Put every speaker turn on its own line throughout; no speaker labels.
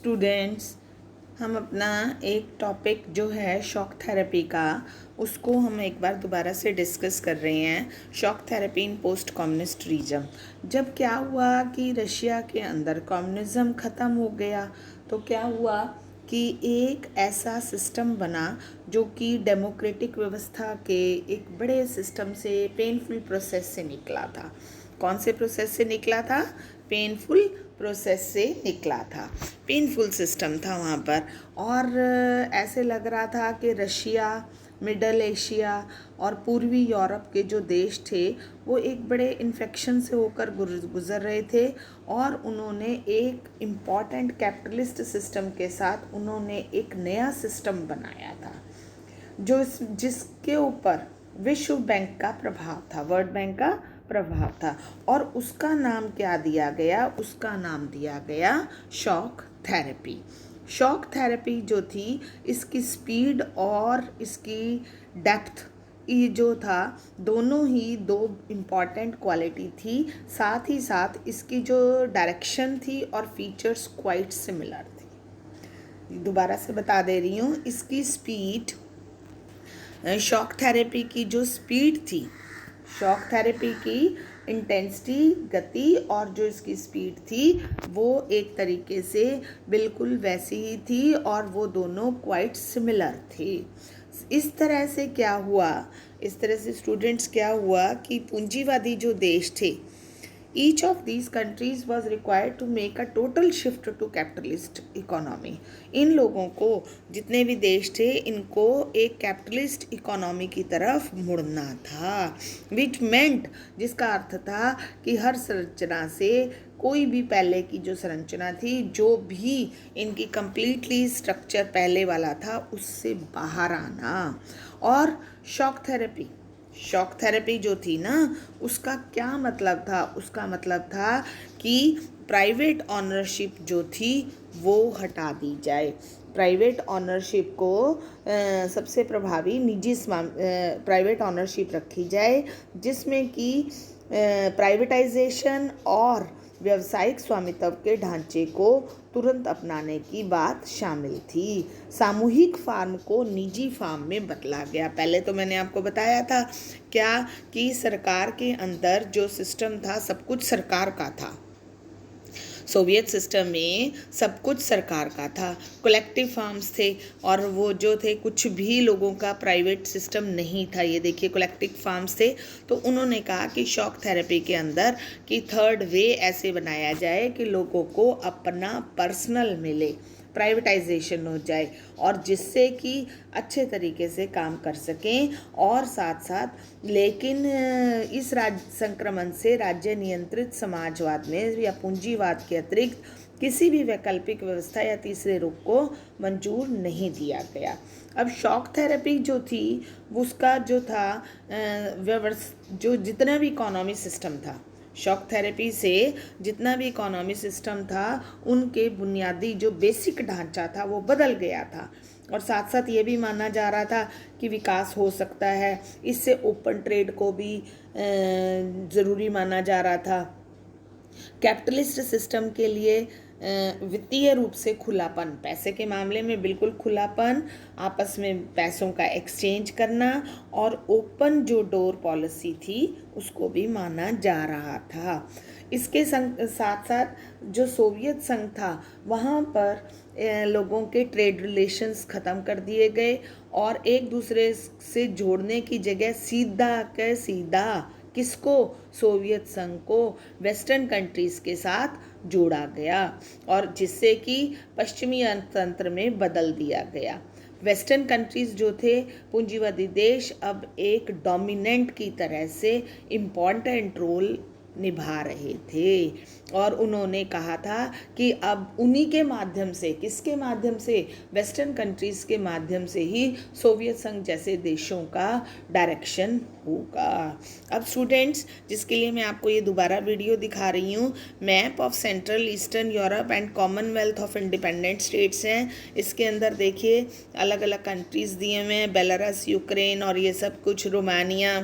Students, हम अपना एक टॉपिक जो है शॉक थेरेपी का, उसको हम एक बार दोबारा से डिस्कस कर रहे हैं। शॉक थेरेपी इन पोस्ट कम्युनिस्ट रीजन। जब क्या हुआ कि रशिया के अंदर कम्युनिज्म ख़त्म हो गया, तो क्या हुआ कि एक ऐसा सिस्टम बना जो कि डेमोक्रेटिक व्यवस्था के एक बड़े सिस्टम से, पेनफुल प्रोसेस से निकला था। कौन से प्रोसेस से निकला था? पेनफुल प्रोसेस से निकला था। पेनफुल सिस्टम था वहाँ पर, और ऐसे लग रहा था कि रशिया, मिडल एशिया और पूर्वी यूरोप के जो देश थे वो एक बड़े इन्फेक्शन से होकर गुजर रहे थे, और उन्होंने एक इम्पॉर्टेंट कैपिटलिस्ट सिस्टम के साथ उन्होंने एक नया सिस्टम बनाया था जिसके ऊपर विश्व बैंक का प्रभाव था, वर्ल्ड बैंक का प्रभाव था। और उसका नाम क्या दिया गया? उसका नाम दिया गया शॉक थेरेपी। शॉक थेरेपी जो थी, इसकी स्पीड और इसकी डेप्थ, ये जो था, दोनों ही दो इम्पॉर्टेंट क्वालिटी थी। साथ ही साथ इसकी जो डायरेक्शन थी और फीचर्स क्वाइट सिमिलर थी। दोबारा से बता दे रही हूँ, इसकी स्पीड, शॉक थेरेपी की जो स्पीड थी, शॉक थेरेपी की इंटेंसिटी, गति, और जो इसकी स्पीड थी वो एक तरीके से बिल्कुल वैसी ही थी, और वो दोनों क्वाइट सिमिलर थे। इस तरह से क्या हुआ, इस तरह से स्टूडेंट्स क्या हुआ कि पूंजीवादी जो देश थे, each of these countries was required to make a total shift to capitalist economy. इन लोगों को, जितने भी देश थे, इनको एक कैपिटलिस्ट इकोनॉमी की तरफ मुड़ना था, which meant, जिसका अर्थ था कि हर संरचना से, कोई भी पहले की जो संरचना थी, जो भी इनकी कंप्लीटली स्ट्रक्चर पहले वाला था, उससे बाहर आना। और शॉक थेरेपी जो थी ना, उसका क्या मतलब था? उसका मतलब था कि प्राइवेट ऑनरशिप जो थी वो हटा दी जाए। प्राइवेट ऑनरशिप को सबसे प्रभावी निजी प्राइवेट ऑनरशिप रखी जाए, जिसमें कि प्राइवेटाइजेशन और व्यावसायिक स्वामित्व के ढांचे को तुरंत अपनाने की बात शामिल थी। सामूहिक फार्म को निजी फार्म में बदला गया। पहले तो मैंने आपको बताया था क्या कि सरकार के अंदर जो सिस्टम था, सब कुछ सरकार का था। सोवियत सिस्टम में सब कुछ सरकार का था, कलेक्टिव फार्म्स थे, और वो जो थे, कुछ भी लोगों का प्राइवेट सिस्टम नहीं था। ये देखिए, कलेक्टिव फार्म्स थे। तो उन्होंने कहा कि शॉक थेरेपी के अंदर कि थर्ड वे ऐसे बनाया जाए कि लोगों को अपना पर्सनल मिले, प्राइवेटाइजेशन हो जाए, और जिससे कि अच्छे तरीके से काम कर सकें। और साथ साथ, लेकिन इस संक्रमण से राज्य नियंत्रित समाजवाद में या पूंजीवाद के अतिरिक्त किसी भी वैकल्पिक व्यवस्था या तीसरे रूप को मंजूर नहीं दिया गया। अब शॉक थेरेपी जो थी, उसका जो था जो जितना भी इकोनॉमी सिस्टम था, शॉक थेरेपी से जितना भी इकोनॉमी सिस्टम था, उनके बुनियादी जो बेसिक ढांचा था वो बदल गया था। और साथ साथ ये भी माना जा रहा था कि विकास हो सकता है। इससे ओपन ट्रेड को भी ज़रूरी माना जा रहा था। कैपिटलिस्ट सिस्टम के लिए वित्तीय रूप से खुलापन, पैसे के मामले में बिल्कुल खुलापन, आपस में पैसों का एक्सचेंज करना, और ओपन जो डोर पॉलिसी थी उसको भी माना जा रहा था। इसके साथ साथ जो सोवियत संघ था, वहाँ पर लोगों के ट्रेड रिलेशंस ख़त्म कर दिए गए, और एक दूसरे से जोड़ने की जगह सीधा किसको? सोवियत संघ को वेस्टर्न कंट्रीज़ के साथ जोड़ा गया, और जिससे कि पश्चिमी अर्थतंत्र में बदल दिया गया। वेस्टर्न कंट्रीज़ जो थे, पूंजीवादी देश, अब एक डोमिनेंट की तरह से इम्पॉर्टेंट रोल निभा रहे थे, और उन्होंने कहा था कि अब उन्हीं के माध्यम से, किसके माध्यम से? वेस्टर्न कंट्रीज़ के माध्यम से ही सोवियत संघ जैसे देशों का डायरेक्शन होगा। अब स्टूडेंट्स, जिसके लिए मैं आपको ये दोबारा वीडियो दिखा रही हूँ, map of central eastern Europe and Commonwealth of independent states हैं। इसके अंदर देखिए अलग अलग कंट्रीज़ दिए हुए हैं, बेलारस, यूक्रेन और ये सब कुछ, रोमानिया,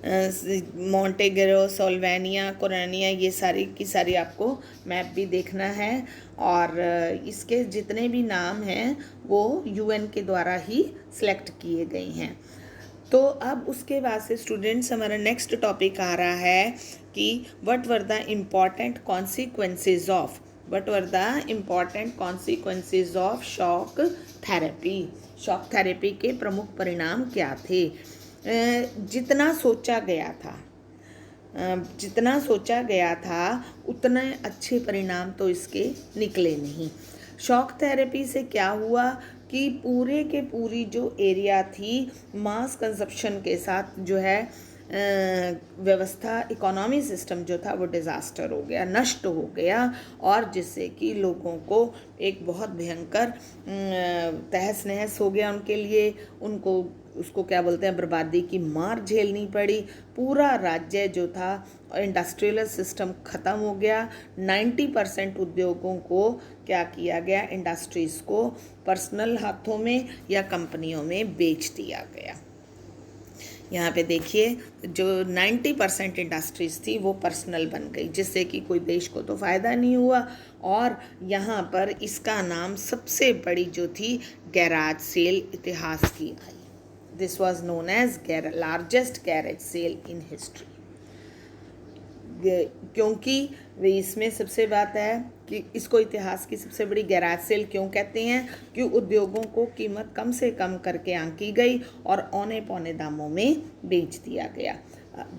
मॉन्टेगरो, सोल्वेनिया, कोरानिया, ये सारी की सारी आपको मैप भी देखना है। और इसके जितने भी नाम हैं वो यूएन के द्वारा ही सिलेक्ट किए गए हैं। तो अब उसके बाद से स्टूडेंट्स हमारा नेक्स्ट टॉपिक आ रहा है कि what were the important consequences of shock therapy. Shock therapy के प्रमुख परिणाम क्या थे? जितना सोचा गया था उतने अच्छे परिणाम तो इसके निकले नहीं। शॉक थेरेपी से क्या हुआ कि पूरे के पूरी जो एरिया थी मास कंजप्शन के साथ जो है व्यवस्था, इकोनॉमी सिस्टम जो था वो डिज़ास्टर हो गया, नष्ट हो गया, और जिससे कि लोगों को एक बहुत भयंकर तहस नहस हो गया उनके लिए। उनको उसको क्या बोलते हैं, बर्बादी की मार झेलनी पड़ी। पूरा राज्य जो था इंडस्ट्रियल सिस्टम ख़त्म हो गया। 90% उद्योगों को क्या किया गया, इंडस्ट्रीज़ को पर्सनल हाथों में या कंपनियों में बेच दिया गया। यहाँ पे देखिए जो 90% इंडस्ट्रीज़ थी वो पर्सनल बन गई, जिससे कि कोई देश को तो फ़ायदा नहीं हुआ। और यहाँ पर इसका नाम सबसे बड़ी जो थी गैराज सेल इतिहास की आई। This was known as largest garage sale in history. क्योंकि इसमें सबसे बात है कि इसको इतिहास की सबसे बड़ी गैराज सेल क्यों कहते हैं, कि उद्योगों को कीमत कम से कम करके आंकी गई और औने पौने दामों में बेच दिया गया।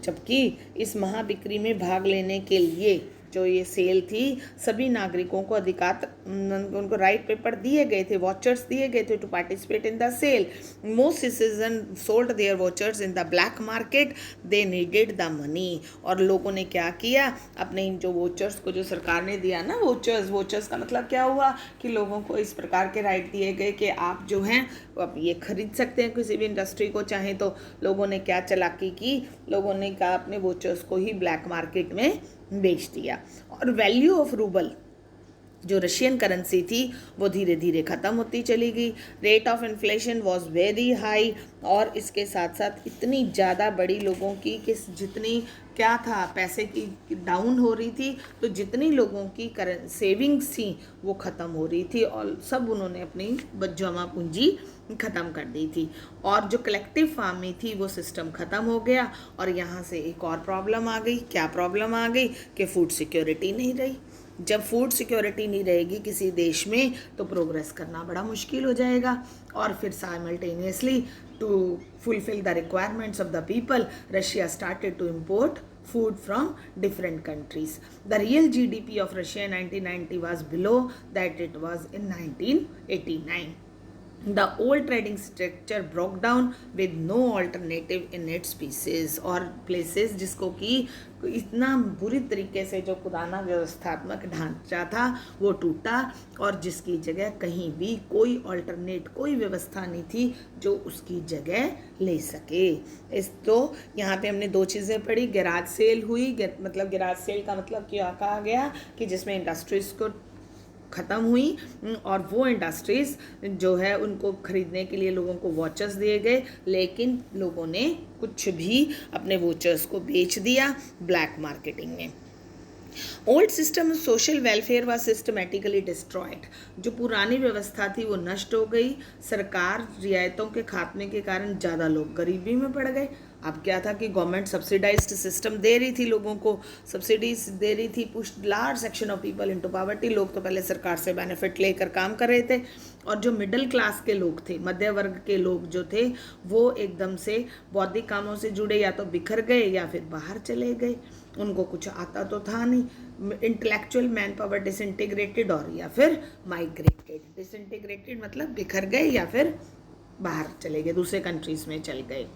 जबकि इस महाबिक्री में भाग लेने के लिए जो ये सेल थी, सभी नागरिकों को अधिकार, उनको राइट पेपर दिए गए थे, वॉचर्स दिए गए थे to participate in the sale. Most citizen sold their vouchers in the black market, they needed the money. और लोगों ने क्या किया, अपने इन जो वॉचर्स को जो सरकार ने दिया ना, वॉचर्स का मतलब क्या हुआ कि लोगों को इस प्रकार के राइट दिए गए कि आप जो हैं अब ये खरीद सकते हैं किसी भी इंडस्ट्री को चाहें। तो लोगों ने क्या चालाकी की, लोगों ने कहा अपने वॉचर्स को ही ब्लैक मार्केट में बेच दिया। और वैल्यू ऑफ रूबल, जो रशियन करेंसी थी, वो धीरे धीरे ख़त्म होती चली गई। Rate of inflation was very high, और इसके साथ साथ इतनी ज़्यादा बड़ी लोगों की कि जितनी क्या था पैसे की डाउन हो रही थी, तो जितनी लोगों की सेविंग्स थी वो ख़त्म हो रही थी, और सब उन्होंने अपनी जमा पूंजी ख़त्म कर दी थी। और जो कलेक्टिव फार्मिंग थी वो सिस्टम ख़त्म हो गया। और यहाँ से एक और प्रॉब्लम आ गई। क्या प्रॉब्लम आ गई कि फूड सिक्योरिटी नहीं रही। जब फूड सिक्योरिटी नहीं रहेगी किसी देश में तो प्रोग्रेस करना बड़ा मुश्किल हो जाएगा। और फिर simultaneously to fulfil the requirements of the people, Russia started to import food from different countries. The real GDP of Russia in 1990 was below that it was in 1989. The old trading structure broke down with no alternative in its pieces और places, जिसको कि इतना बुरी तरीके से जो पुराना व्यवस्थात्मक ढांचा था वो टूटा, और जिसकी जगह कहीं भी कोई ऑल्टरनेट, कोई व्यवस्था नहीं थी जो उसकी जगह ले सके। इस तो यहाँ पे हमने दो चीज़ें पढ़ी। गैराज सेल हुई, मतलब गैराज सेल का मतलब क्या कहा गया कि जिसमें इंडस्ट्रीज़ को ख़त्म हुई, और वो इंडस्ट्रीज़ जो है उनको ख़रीदने के लिए लोगों को वॉचर्स दिए गए, लेकिन लोगों ने कुछ भी अपने वॉचर्स को बेच दिया ब्लैक मार्केटिंग में। ओल्ड सिस्टम सोशल वेलफेयर व सिस्टमेटिकली डिस्ट्रॉयड। जो पुरानी व्यवस्था थी वो नष्ट हो गई। सरकार रियायतों के खात्मे के कारण ज़्यादा लोग गरीबी में पड़ गए। अब क्या था कि गवर्नमेंट सब्सिडाइज्ड सिस्टम दे रही थी, लोगों को सब्सिडीज दे रही थी, pushed large section of people into poverty. लोग तो पहले सरकार से बेनिफिट लेकर काम कर रहे थे, और जो मिडिल क्लास के लोग थे, मध्य वर्ग के लोग जो थे, वो एकदम से बौद्धिक कामों से जुड़े या तो बिखर गए या फिर बाहर चले गए। उनको कुछ आता तो था नहीं। इंटेलेक्चुअल मैन पावर डिसइंटीग्रेटेड और या फिर माइग्रेटेड। डिसइंटीग्रेटेड मतलब बिखर गए या फिर बाहर चले गए, दूसरे कंट्रीज़ में चल गए।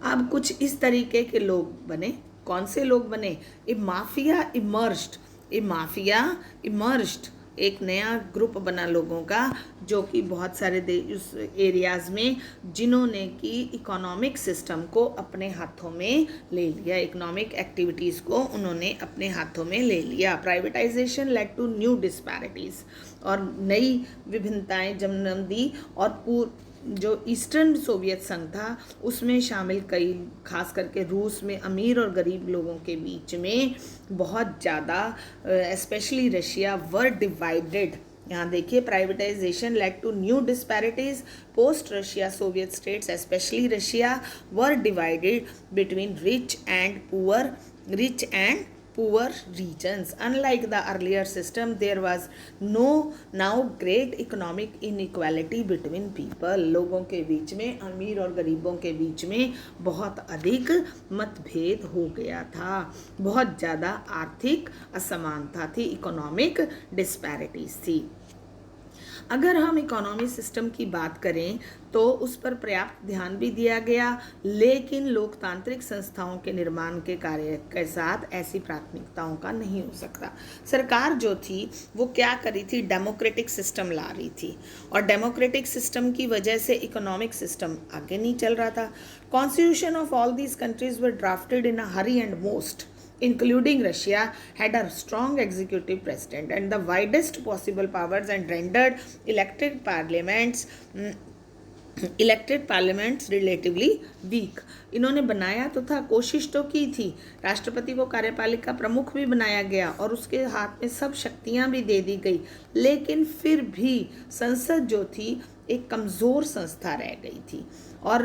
अब कुछ इस तरीके के लोग बने। कौन से लोग बने? ए माफिया इमर्ज्ड, एक नया ग्रुप बना लोगों का, जो कि बहुत सारे उस एरियाज़ में जिन्होंने कि इकोनॉमिक सिस्टम को अपने हाथों में ले लिया, इकोनॉमिक एक्टिविटीज़ को उन्होंने अपने हाथों में ले लिया। Privatisation led to new disparities, और नई विभिन्नताएं जन्म दी, और जो ईस्टर्न सोवियत संघ था उसमें शामिल कई, खास करके रूस में अमीर और गरीब लोगों के बीच में बहुत ज़्यादा, स्पेशली रशिया, वर डिवाइडेड। यहाँ देखिए, privatisation led to new disparities. Post Russia Soviet states specially Russia were divided between rich and poor regions. Unlike the earlier system, there was now great economic inequality between people. लोगों के बीच में, अमीर और गरीबों के बीच में बहुत अधिक मतभेद हो गया था, बहुत ज़्यादा आर्थिक असमानता थी, इकोनॉमिक डिस्पैरिटीज थी। अगर हम इकोनॉमी सिस्टम की बात करें तो उस पर पर्याप्त ध्यान भी दिया गया, लेकिन लोकतांत्रिक संस्थाओं के निर्माण के कार्य के साथ ऐसी प्राथमिकताओं का नहीं हो सकता। सरकार जो थी वो क्या करी थी, डेमोक्रेटिक सिस्टम ला रही थी, और डेमोक्रेटिक सिस्टम की वजह से इकोनॉमिक सिस्टम आगे नहीं चल रहा था। Constitution of all these countries were drafted in a Hari and most, including Russia, had a strong executive president and the widest possible powers and rendered elected parliaments relatively weak. इन्होंने बनाया तो था, कोशिश तो की थी, राष्ट्रपति को कार्यपालिका प्रमुख भी बनाया गया और उसके हाथ में सब शक्तियां भी दे दी गई, लेकिन फिर भी संसद जो थी एक कमज़ोर संस्था रह गई थी। और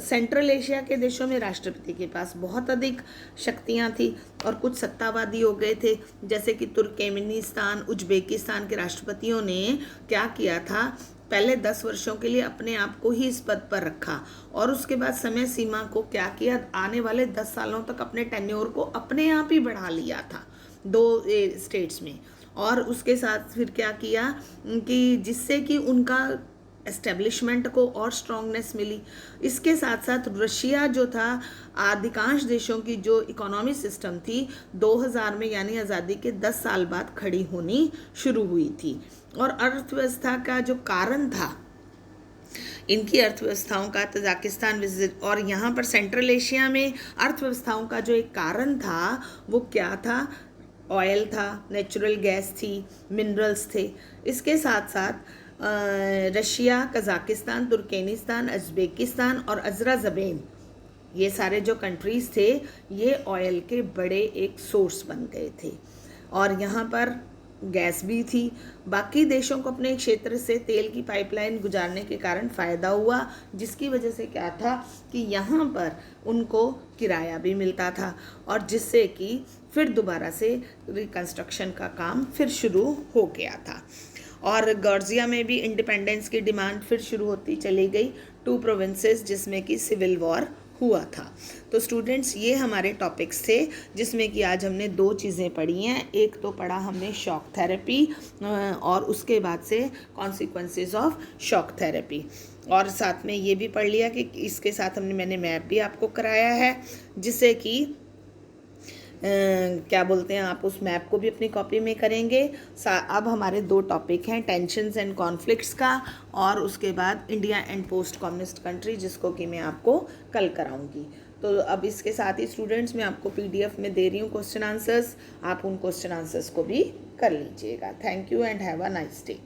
सेंट्रल एशिया के देशों में राष्ट्रपति के पास बहुत अधिक शक्तियां थी और कुछ सत्तावादी हो गए थे, जैसे कि तुर्कमेनिस्तान, उज्बेकिस्तान के राष्ट्रपतियों ने क्या किया था, पहले 10 वर्षों के लिए अपने आप को ही इस पद पर रखा और उसके बाद समय सीमा को क्या किया, आने वाले 10 सालों तक अपने टेन्योर को अपने आप ही बढ़ा लिया था 2 स्टेट्स में। और उसके साथ फिर क्या किया कि जिससे कि उनका एस्टेब्लिशमेंट को और स्ट्रॉन्गनेस मिली। इसके साथ साथ रशिया जो था, अधिकांश देशों की जो इकोनॉमी सिस्टम थी 2000 में यानी आज़ादी के 10 साल बाद खड़ी होनी शुरू हुई थी। और अर्थव्यवस्था का जो कारण था, इनकी अर्थव्यवस्थाओं का तजाकिस्तान विजिट, और यहाँ पर सेंट्रल एशिया में अर्थव्यवस्थाओं का जो एक कारण था वो क्या था, ऑयल था, नेचुरल गैस थी, मिनरल्स थे। इसके साथ साथ रशिया, कजाकिस्तान, तुर्कमेनिस्तान, उज़्बेकिस्तान और अज़रबैजान, ये सारे जो कंट्रीज़ थे ये ऑयल के बड़े एक सोर्स बन गए थे और यहाँ पर गैस भी थी। बाकी देशों को अपने क्षेत्र से तेल की पाइपलाइन गुजारने के कारण फ़ायदा हुआ, जिसकी वजह से क्या था कि यहाँ पर उनको किराया भी मिलता था और जिससे कि फिर दोबारा से रिकंस्ट्रक्शन का काम फिर शुरू हो गया था। और जॉर्जिया में भी इंडिपेंडेंस की डिमांड फिर शुरू होती चली गई, 2 प्रोविंसेस जिसमें कि सिविल वॉर हुआ था। तो स्टूडेंट्स, ये हमारे टॉपिक्स थे जिसमें कि आज हमने 2 चीज़ें पढ़ी हैं। एक तो पढ़ा हमने शॉक थेरेपी और उसके बाद से कॉन्सिक्वेंसेस ऑफ शॉक थेरेपी, और साथ में ये भी पढ़ लिया कि इसके साथ मैंने मैप भी आपको कराया है, जिससे कि क्या बोलते हैं, आप उस मैप को भी अपनी कॉपी में करेंगे। अब हमारे 2 टॉपिक हैं, टेंशन्स एंड कॉन्फ्लिक्ट्स का, और उसके बाद India and post communist country, जिसको कि मैं आपको कल कराऊंगी। तो अब इसके साथ ही स्टूडेंट्स, मैं आपको PDF में दे रही हूँ क्वेश्चन आंसर्स, आप उन क्वेश्चन आंसर्स को भी कर लीजिएगा। Thank you and have a nice day.